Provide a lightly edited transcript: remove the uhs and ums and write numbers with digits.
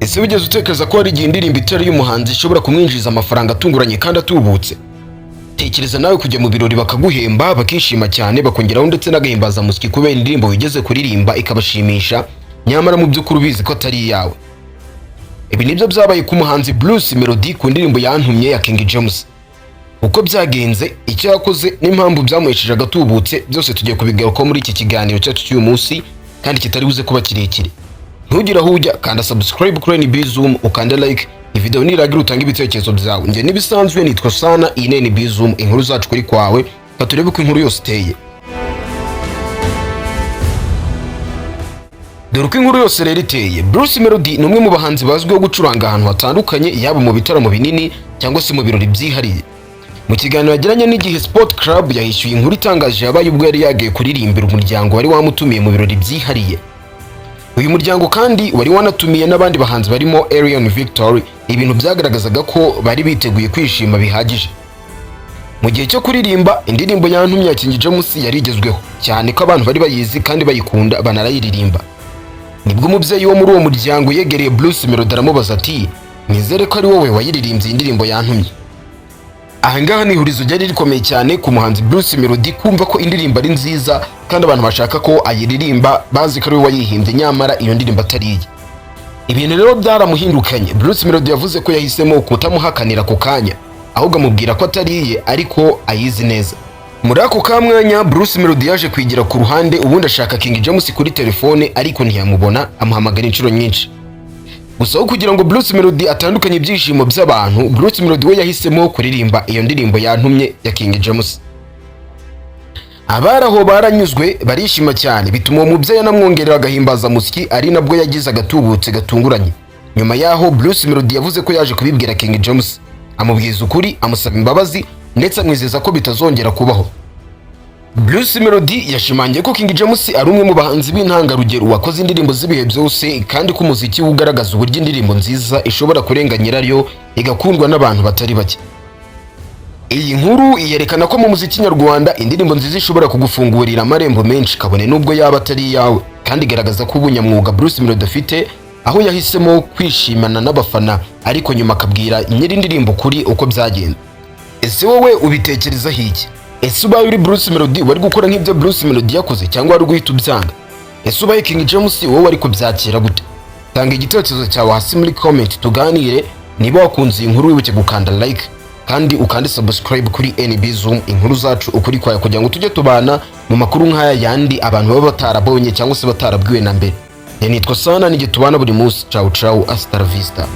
Ese wigeze utekereza ko hari igihe indirimbo itari y'umuhanzi ishobora kumwinjiriza amafaranga atunguranye kandi atubutse? Tekereza nawe kujya mu birori bakaguhemba bakishima cyane bakongeraho ndetse n'agahimbaza musiki kubera indirimbo wigeze kuririmba ikabashimisha, nyamara mu by'ukuri ubizi ko atari iyawe. Ibi nibyo byabaye ku muhanzi Bruce Melodie ku ndirimbo Yantumye ya King James. Uko byagenze, icyo yakoze n'impamvu byamuhesheje agatubutse byose tugiye kubigarukaho muri iki kiganiro cyacu cy'uyu munsi, kandi kitari buze kuba kirekire. Ntugire aho ujya, kanda subscribe kuri NBE ZOOM, ukande like video niragira utanga ibitekerezo byawe. Nge nibisanzwe nitwa sana, iyi ni NBE ZOOM, inkuru zacu ukuri kwawe, katurebe ko inkuru yose iteye. Dore uko inkuru yose rero iteye. Bruce Melodie ni umwe mu bahanzi bazwiho gucuranga ahantu hatandukanye, yaba mu bitaramo binini cyangwa se mu birori byihariye. Mu kiganiro yagiranye n'IGIHE Sport Club yahishyuye inkuru itangaje yabaye ubwo yari yagiye kuririmbira umuryango wari wamutumiye mu birori byihariye. Uyu muryango kandi wari wanatumiye n'abandi bahanzi barimo Arion Victory. Ibintu byagaragazaga ko bari biteguye kwishima bihagije. Mu gihe cyo kuririmba, indirimbo Yantumye ya King James yarigezweho cyane ko abantu bari bayizi kandi bayikunda banarayiririmba. Nibwo umubyeyi wo muri uwo muryango yegereye Bruce Melodie aramubaza ati, "Nizere ko ari wowe wayiririmbye indirimbo Yantumye." Aha ngaha ni ihurizo ryari rikomeye cyane ku muhanzi Bruce Melodie kumva ko indirimbo ari nziza kandi abantu bashaka ko ayiririmba bazi ko ari we wayihimbye, nyamara iyo ndirimbo atari iye. Ibintu rero byaramuhindukanye. Bruce Melodie yavuze ko yahisemo kutamuhakanira ako kanya, ahubwo amubwira ko atari iye ariko ayizi neza. Muri ako kamwanya Bruce Melodie yaje kwigira ku ruhande, ubundi ashaka King James kuri telefone ariko ntiyamubona, amuhamagara inshuro nyinshi. Gusa kugira ngo Bruce Melodie atandukanye ibyishimo by'abantu, Bruce Melodie we yahisemo kuririmba iyo ndirimbo Yantumye ya King James. Abaraho baranyuzwe barishima cyane, bituma uwo mubyeyi anamwongerera agahimbaza musiki, ari nabwo yagize agatubutse gatunguranye. Nyuma yaho Bruce Melodie yavuze ko yaje kubibwira King James, amubwiza ukuri, amusaba imbabazi ndetse amwizeza ko bitazongera kubaho. Bruce Melodie yashimangiye ko King James ari umwe mu bahanzi b'intangarugero wakoze indirimbo z'ibihe byose, kandi ko umuziki ugaragaza uburyo indirimbo nziza ishobora kurenga nyiraryo igakundwa n'abantu batari bake. Iyi nkuru yerekana ko mu muziki nyarwanda indirimbo nziza ishobora kugufungurira amarembo menshi kabone nubwo yaba atari iyawe, kandi igaragaza ko ubunyamwuga Bruce Melodie afite, aho yahisemo kwishimana n'abafana ariko nyuma akabwira nyiri indirimbo kuri uko byagenze. Ese wowe ubitekerezaho iki? Ese ubaye uri Bruce Melodie wari gukora nk'ibyo Bruce Melodie yakoze cyangwa wari guhita ubyanga? Ese ubaye King James wowe wari kubyakira gute? Tanga igitekerezo cyawe hasi muri comment tuganire. Niba wakunze iyi nkuru wibuke gukanda like kandi ukande subscribe kuri NBE ZOOM, inkuru zacu ukuri kwawe, kugira ngo tujye tubana mu makuru nk'aya yandi abantu baba batarabonye cyangwa se batarabwiwe na mbere. Nitwa sana, nige tubana buri munsi. Ciao ciao, hasta la vista.